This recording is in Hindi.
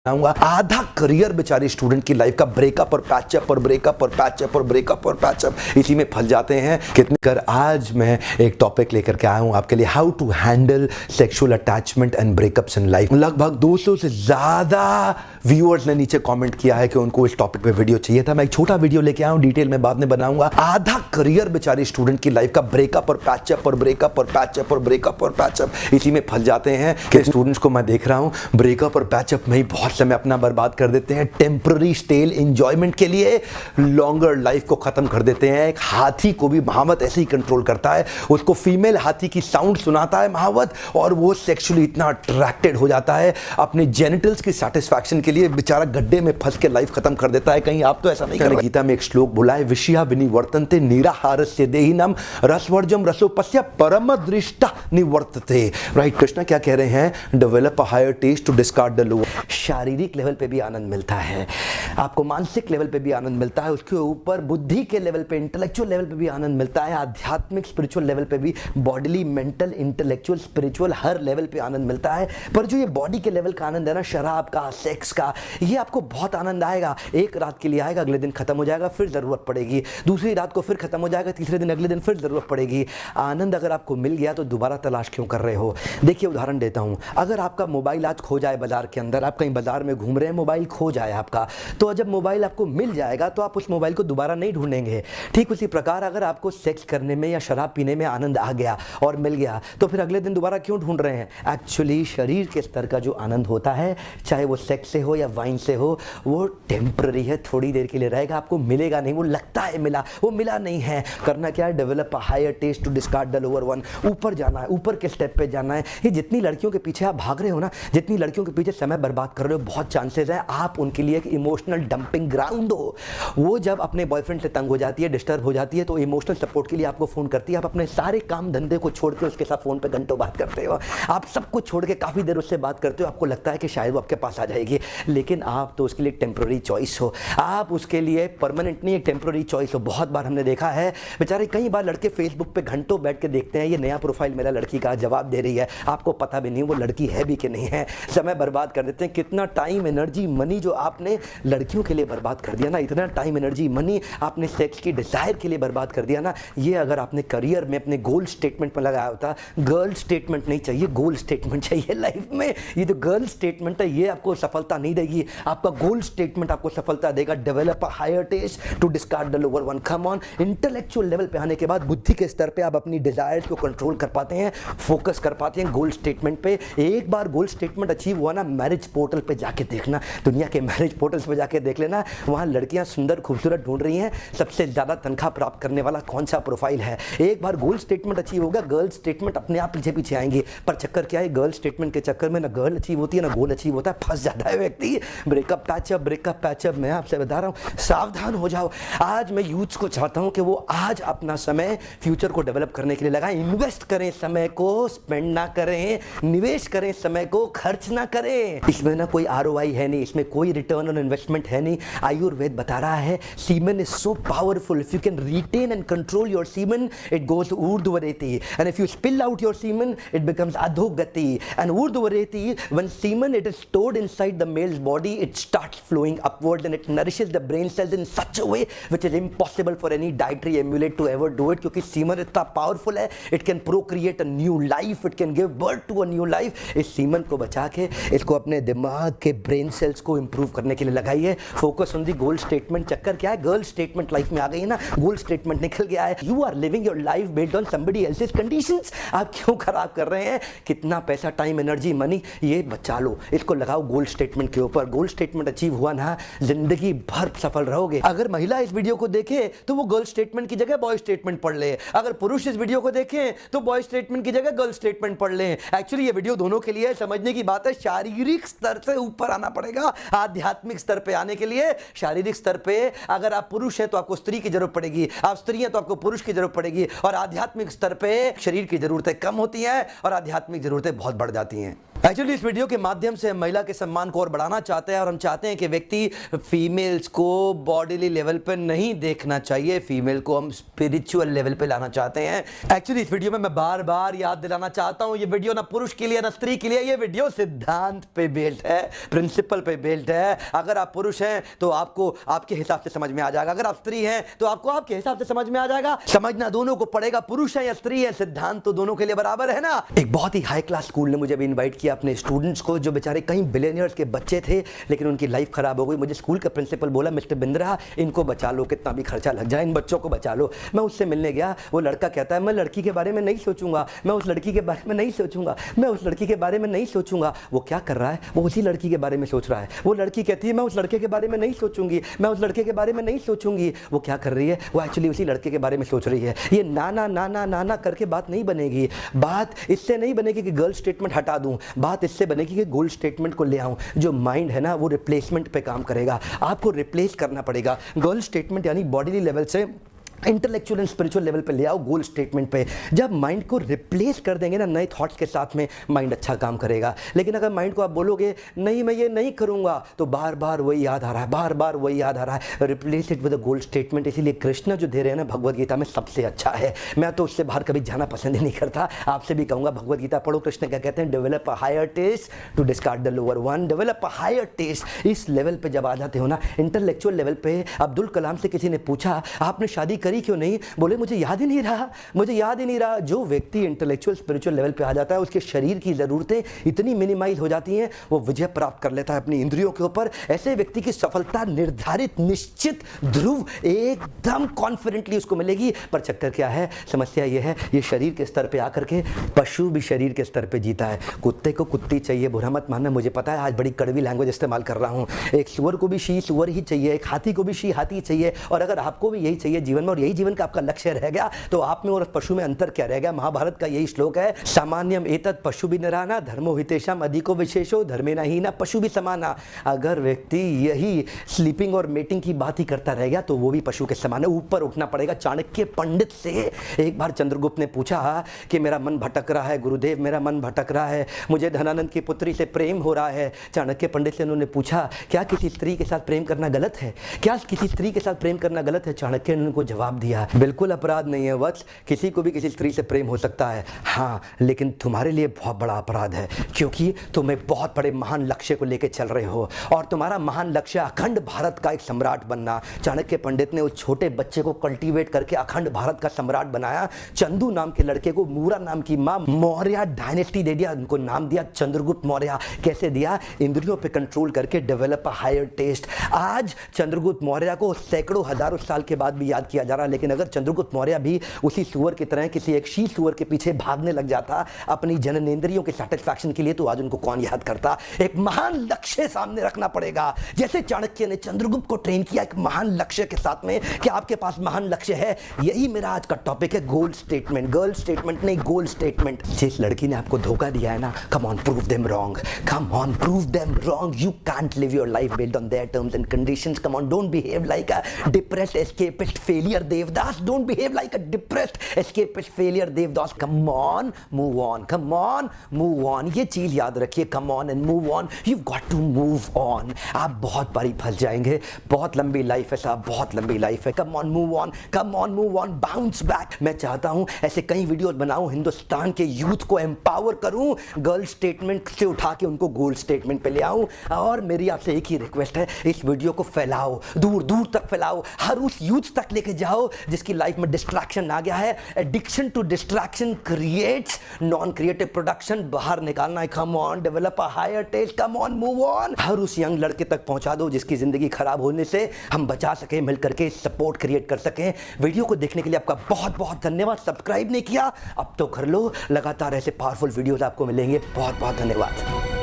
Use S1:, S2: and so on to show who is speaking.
S1: आऊंगा। आधा करियर बेचारे स्टूडेंट की लाइफ का ब्रेकअप और पैचअप और ब्रेकअप और पैचअप और ब्रेकअप और पैचअप इसी में फंस जाते हैं। कितने कर आज मैं एक टॉपिक लेकर के आया हूं आपके लिए, how to handle sexual attachment and breakups in life. लगभग 200 से ज्यादा व्यूअर्स ने नीचे कमेंट किया है कि उनको इस टॉपिक पे वीडियो चाहिए था। मैं एक छोटा वीडियो लेके आया हूं, डिटेल में बाद में बनाऊंगा। आधा करियर बेचारे स्टूडेंट की लाइफ का ब्रेकअप और पैचअप और ब्रेकअप और पैचअप और ब्रेकअप और पैचअप इसी में फंस जाते हैं कि स्टूडेंट्स को मैं देख रहा हूं ब्रेकअप और पैचअप में ही बहुत समय अपना बर्बाद कर देते हैं, टेम्पररी स्टेल एंजॉयमेंट के लिए लॉन्गर लाइफ को खत्म कर देते हैं। एक हाथी को भी महावत ऐसे ही कंट्रोल करता है, उसको फीमेल हाथी की साउंड सुनाता है महावत और वो सेक्सुअली इतना अट्रैक्टेड हो जाता है, अपने जेनिटल्स की सेटिस्फैक्शन के लिए बेचारा गड्ढे में फंस के लाइफ खत्म कर देता है। कहीं आप तो ऐसा नहीं करें। गीता में एक श्लोक बोला है, विषया विनिवर्तन्ते निराहारस्य देहिनम रसवर्जम रसोपस्य परम दृष्टा निवर्तते। राइट, कृष्णा क्या कह रहे हैं? Develop a higher taste to discard the lower. शारीरिक लेवल पे भी आनंद मिलता है, आपको मानसिक लेवल पे भी आनंद मिलता है, उसके ऊपर बुद्धि के लेवल पे, इंटेलेक्चुअल लेवल पे भी आनंद मिलता है, आध्यात्मिक स्पिरिचुअल लेवल पे भी, बॉडीली मेंटल इंटेलेक्चुअल स्पिरिचुअल हर लेवल पे आनंद मिलता है। पर जो ये बॉडी के लेवल का आनंद है ना, शराब का, सेक्स का, ये आपको बहुत आनंद आएगा। एक रात के लिए आएगा, अगले दिन खत्म हो जाएगा, फिर जरूरत पड़ेगी, दूसरी रात को फिर खत्म हो जाएगा, तीसरे दिन अगले दिन फिर जरूरत पड़ेगी। आनंद अगर आपको मिल गया तो दोबारा तलाश क्यों कर रहे हो? देखिए उदाहरण देता हूं, अगर आपका मोबाइल आज खो जाए बाजार के अंदर, आप कहीं बाजार में घूम रहे हैं, मोबाइल खो जाए आपका, तो जब मोबाइल आपको मिल जाएगा तो आप उस मोबाइल को दोबारा नहीं ढूंढेंगे। ठीक उसी प्रकार अगर आपको सेक्स करने में या शराब पीने में आनंद आ गया और मिल गया तो फिर अगले दिन दोबारा क्यों ढूंढ रहे हैं? एक्चुअली शरीर के स्तर का जो आनंद होता है, चाहे वो सेक्स से हो या वाइन से हो, वो टेम्पररी है, थोड़ी देर के लिए रहेगा, आपको मिलेगा नहीं। वो लगता है मिला, वो मिला नहीं है। करना क्या है? Develop a higher taste to discard the lower one. ऊपर जाना है, ऊपर के स्टेप पे जाना है। ये जितनी लड़कियों के पीछे आप भाग रहे हो ना, जितनी लड़कियों के पीछे समय बर्बाद कर रहे हो, बहुत चांसेस है आप उनके लिए एक इमोशनल डंपिंग ग्राउंड हो। वो जब अपने बॉयफ्रेंड से तंग हो जाती है, डिस्टर्ब हो जाती है, तो इमोशनल सपोर्ट के लिए आपको फोन करती है। आप अपने सारे काम धंधे को छोड़ के उसके साथ फोन पे घंटों बात करते हो, आप सब कुछ छोड़ के काफी देर उससे बात करते हो, आपको लगता है कि शायद वो आपके पास आ जाएगी, लेकिन आप तो उसके लिए टेम्पररी चॉइस हो, आप उसके लिए परमानेंट नहीं, एक टेम्पररी चॉइस हो। बहुत बार हमने देखा है बेचारे, कई बार लड़के फेसबुक पे घंटों बैठ के देखते हैं, ये नया प्रोफाइल मेरा लड़की का जवाब दे रही है, आपको पता भी नहीं वो लड़की है भी कि नहीं है, समय बर्बाद कर देते हैं। कितना टाइम, एनर्जी, मनी जो आपने लड़कियों के लिए बर्बाद कर दिया ना, इतना टाइम, एनर्जी, मनी आपने सेक्स की डिजायर के लिए बर्बाद कर दिया ना, ये अगर आपने करियर में अपने गोल स्टेटमेंट में लगाया होता। गर्ल स्टेटमेंट नहीं चाहिए, गोल स्टेटमेंट चाहिए लाइफ में। ये जो गर्ल स्टेटमेंट है ये आपको सफलता नहीं देगी, आपका गोल स्टेटमेंट आपको सफलता देगा। Develop a higher taste to discard the lower one. Come on, intellectual level पे आने के बाद बुद्धि के स्तर पे आप अपनी डिजायर्स को कंट्रोल कर पाते हैं, फोकस कर पाते हैं गोल स्टेटमेंट पे। एक बार गोल स्टेटमेंट अचीव हुआ ना, मैरिज पोर्टल पे जाके देखना, दुनिया के मैरिज पोर्टल्स पे जाके देख लेना, वहां लड़कियां सुंदर खूबसूरत ढूंढ रही हैं, सबसे ज्यादा तनख्वाह प्राप्त करने वाला कौन सा प्रोफाइल है। एक बार गोल स्टेटमेंट अचीव होगा, गर्ल स्टेटमेंट अपने आप पीछे पीछे आएंगे। पर चक्कर क्या है? गर्ल स्टेटमेंट के चक्कर में ना गर्ल अचीव होती है ना गोल अचीव होता है, फंस जाता है व्यक्ति। Breakup patchup, breakup patchup. मैं आपसे बता रहा हूं, सावधान हो जाओ। आज मैं यूथ को चाहता हूं कि वो आज अपना समय फ्यूचर को डेवलप करने के लिए लगाएं। इन्वेस्ट करें, समय को स्पेंड ना करें, निवेश करें, समय को खर्च ना करें। इसमें ना कोई ROI है नहीं, इसमें कोई रिटर्न ऑन इन्वेस्टमेंट है नहीं। आयुर्वेद बता रहा है semen is so powerful, if you can retain and control your semen it goes ऊर्ध्वरेति, and if you spill out your semen it becomes अधोगति। एंड ऊर्ध्वरेति, when semen it is stored inside the male's body, it starts flowing upward and it nourishes the brain cells in such a way which is impossible for any dietary emulate to ever do it. क्योंकि सीमेन इतना पावरफुल है, it can procreate a new life, it can give birth to a new life. इस सीमेन को बचा के इसको अपने दिमाग के ब्रेन सेल्स को इंप्रूव करने के लिए लगाइए। Focus on the goal statement. चक्कर क्या है? गर्ल स्टेटमेंट लाइफ में आ गई है ना, गोल स्टेटमेंट निकल गया है। You are living your life based on somebody else's conditions. आप क्यों खराब कर रहे हैं? कितना पैसा, टाइम, एनर्जी, मनी, ये बचा लो, इसको लगाओ गोल स्टेटमेंट के ऊपर। गोल स्टेटमेंट अचीव हुआ ना, जिंदगी भर सफल रहोगे। अगर महिला इस वीडियो को देखे तो वो गर्ल स्टेटमेंट की जगह बॉय स्टेटमेंट पढ़ ले, अगर पुरुष इस वीडियो को देखे तो बॉय स्टेटमेंट की जगह गर्ल स्टेटमेंट पढ़ ले। एक्चुअली ये वीडियो दोनों के लिए समझने की बात है। शारीरिक स्तर से ऊपर आना पड़ेगा, आध्यात्मिक स्तर पे आने के लिए। शारीरिक स्तर पे अगर आप पुरुष हैं तो आपको स्त्री की जरूरत पड़ेगी, आप स्त्री हैं तो आपको पुरुष की जरूरत पड़ेगी, और आध्यात्मिक स्तर पे शरीर की जरूरतें कम होती हैं और आध्यात्मिक जरूरतें बहुत बढ़ जाती हैं। एक्चुअली इस वीडियो के माध्यम से हम महिला के सम्मान को और बढ़ाना चाहते हैं और हम चाहते हैं कि व्यक्ति फीमेल्स को बॉडीली लेवल पर नहीं देखना चाहिए, फीमेल को हम स्पिरिचुअल लेवल पे लाना चाहते हैं। एक्चुअली इस वीडियो में मैं बार बार याद दिलाना चाहता हूं, ये वीडियो ना पुरुष के लिए ना स्त्री के लिए, ये वीडियो सिद्धांत पे बेस्ड है, प्रिंसिपल पे बेस्ड है। अगर आप पुरुष हैं तो आपको आपके हिसाब से समझ में आ जाएगा, अगर आप स्त्री हैं तो आपको आपके हिसाब से समझ में आ जाएगा। समझना दोनों को पड़ेगा, पुरुष है या स्त्री है, सिद्धांत तो दोनों के लिए बराबर है ना। एक बहुत ही हाई क्लास स्कूल ने मुझे भी इन्वाइट किया अपने स्टूडेंट्स को, जो बेचारे कई बिलियनियर्स के बच्चे थे लेकिन उनकी लाइफ खराब हो गई। मुझे स्कूल का प्रिंसिपल बोला, मिस्टर बिंद्रा इनको बचा लो, कितना भी खर्चा लग जाए इन बच्चों को बचा लो। मैं उससे मिलने गया, वो लड़का कहता है मैं लड़की के बारे में नहीं सोचूंगा, मैं उस लड़की के बारे में नहीं सोचूंगा, मैं उस लड़की के बारे में नहीं सोचूंगा। वो क्या कर रहा है, वो उसी लड़की के बारे में सोच रहा है। वो लड़की कहती है मैं उस लड़के के बारे में नहीं सोचूंगी, मैं उस लड़के के बारे में नहीं सोचूंगी। वो क्या कर रही है, वो एक्चुअली उसी लड़के के बारे में सोच रही है। ये नाना नाना नाना करके बात नहीं बनेगी, बात इससे नहीं बनेगी कि गर्ल स्टेटमेंट हटा दूं, बात इससे बनेगी कि गोल्ड स्टेटमेंट को ले आऊं। जो माइंड है ना वो रिप्लेसमेंट पे काम करेगा, आपको रिप्लेस करना पड़ेगा। गर्ल स्टेटमेंट यानी बॉडीली लेवल से इंटेलेक्चुअल एंड स्पिरिचुअल लेवल पे ले आओ, गोल स्टेटमेंट पे। जब माइंड को रिप्लेस कर देंगे ना नए थॉट्स के साथ में, माइंड अच्छा काम करेगा। लेकिन अगर माइंड को आप बोलोगे नहीं मैं ये नहीं करूँगा, तो बार बार वही याद आ रहा है, बार बार वही याद आ रहा है। Replace it with a goal statement. इसीलिए कृष्ण जो दे रहे हैं ना भगवद गीता में सबसे अच्छा है। मैं तो उससे बाहर कभी जाना पसंद ही नहीं करता। आपसे भी कहूँगा भगवद गीता पढ़ो। कृष्ण क्या कहते हैं, develop a higher taste to discard the lower one. Develop a higher taste. इस लेवल पे जब आ जाते हो ना, इंटेलेक्चुअल लेवल पे, अब्दुल कलाम से किसी ने पूछा आपने शादी करी क्यों नहीं, बोले मुझे याद ही नहीं रहा, मुझे याद ही नहीं रहा। जो व्यक्ति इंटेलेक्चुअल स्पिरिचुअल लेवल पे आ जाता है, उसके शरीर की ज़रूरतें इतनी मिनिमाइज हो जाती हैं, वो विजय प्राप्त कर लेता है अपनी इंद्रियों के ऊपर। ऐसे व्यक्ति की सफलता निर्धारित, निश्चित, ध्रुव, एकदम कॉन्फिडेंटली उसको मिलेगी। पर चक्कर क्या है, समस्या ये है, ये शरीर के स्तर पे आकर के पशु भी शरीर के स्तर पे जीता है। कुत्ते को कुत्ती चाहिए, बुरा मत मानना, मुझे पता है आज बड़ी कड़वी लैंग्वेज इस्तेमाल कर रहा हूँ। एक सुअर को भी शी सुअर ही चाहिए, एक हाथी को भी शी हाथी चाहिए। और अगर आपको भी यही चाहिए जीवन में, और यही जीवन का आपका लक्ष्य रह गया, तो आप में और पशु में अंतर क्या रह गया। महाभारत का यही श्लोक है, सामान्यम एतत् पशु भी नराना धर्मो हितेशम अधिको विशेषो धर्मेना हीना पशु भी समाना। अगर व्यक्ति यही स्लीपिंग और मेटिंग की बात ही करता रह गया तो वो भी पशु के समान है। ऊपर उठना पड़ेगा। चाणक्य पंडित से एक बार चंद्रगुप्त ने पूछा कि मेरा मन भटक रहा है गुरुदेव, मेरा मन भटक रहा है, मुझे धनानंद की पुत्री से प्रेम हो रहा है। चाणक्य पंडित से उन्होंने पूछा क्या किसी स्त्री के साथ प्रेम करना गलत है, क्या किसी स्त्री के साथ प्रेम करना गलत है। चाणक्य ने उनको जवाब दिया बिल्कुल अपराध नहीं है वत्स, किसी को भी किसी स्त्री से प्रेम हो सकता है, हाँ लेकिन तुम्हारे लिए बहुत बड़ा अपराध है, क्योंकि तुम एक बहुत बड़े महान लक्ष्य को लेकर चल रहे हो और तुम्हारा महान लक्ष्य अखंड भारत का एक सम्राट बनना। चाणक्य पंडित ने उस छोटे बच्चे को कल्टीवेट करके अखंड भारत का सम्राट बनाया। चंदू नाम के लड़के को मूरा नाम की मां मौर्य डायनेस्टी दे दिया, उनको नाम दिया चंद्रगुप्त मौर्य। कैसे दिया, इंद्रियों पे कंट्रोल करके, डेवलप अ हायर टेस्ट। आज चंद्रगुप्त मौर्य को सैकड़ों हजारों साल के बाद भी याद किया जा रहा है, लेकिन अगर चंद्रगुप्त मौर्य भी उसी सुअर की तरह किसी एक शी सुअर के पीछे भागने लग जाता अपनी जननेंद्रियों के सैटिस्फैक्शन के लिए, तो आज उनको कौन याद करता। एक महान लक्ष्य सामने रखना पड़ेगा, जैसे चाणक्य ने चंद्रगुप्त को ट्रेन किया एक महान लक्ष्य के साथ में कि आपके पास महान लक्ष्य है। यही मेरा आज का टॉपिक है, गोल स्टेटमेंट। गर्ल स्टेटमेंट नहीं, गोल स्टेटमेंट। जिस लड़की ने आपको धोखा दिया है ना, come on prove them wrong, come on prove them wrong. You can't live your life based on their terms and conditions. Come on, don't behave like a depressed escapist failure Devdas, don't behave like a depressed escapist failure Devdas. Come on, move on, come on, move on. ये चीज याद रखिए, come on and move on. You got to move on. आप बहुत बारी फंस जाएंगे, बहुत लंबी लाइफ है साहब, बहुत लंबी लाइफ है। Come on, move on, come on, move on, bounce back. मैं चाहता हूं ऐसे कई वीडियोस बनाऊं, हिंदुस्तान के यूथ को एम्पावर करूं, गर्ल स्टेटमेंट से उठा के उनको गोल स्टेटमेंट पे ले आऊं। और मेरी आपसे एक ही रिक्वेस्ट है, इस वीडियो को फैलाओ, दूर दूर तक फैलाओ, हर उस यूथ तक लेके जाओ जिसकी लाइफ में डिस्ट्रैक्शन आ गया है। Addiction to distraction creates non creative production. बाहर निकालना है। Come on, develop a higher taste, come on, move on. हर उस यंग लड़के तक पहुंचा दो जिसकी जिंदगी खराब होने से हम बचा सके, मिल करके सपोर्ट क्रिएट कर सके। वीडियो को देखने के लिए आपका बहुत बहुत धन्यवाद। सब्सक्राइब नहीं किया अब तो कर लो, लगातार ऐसे पावरफुल वीडियोस आपको मिलेंगे। बहुत बहुत धन्यवाद।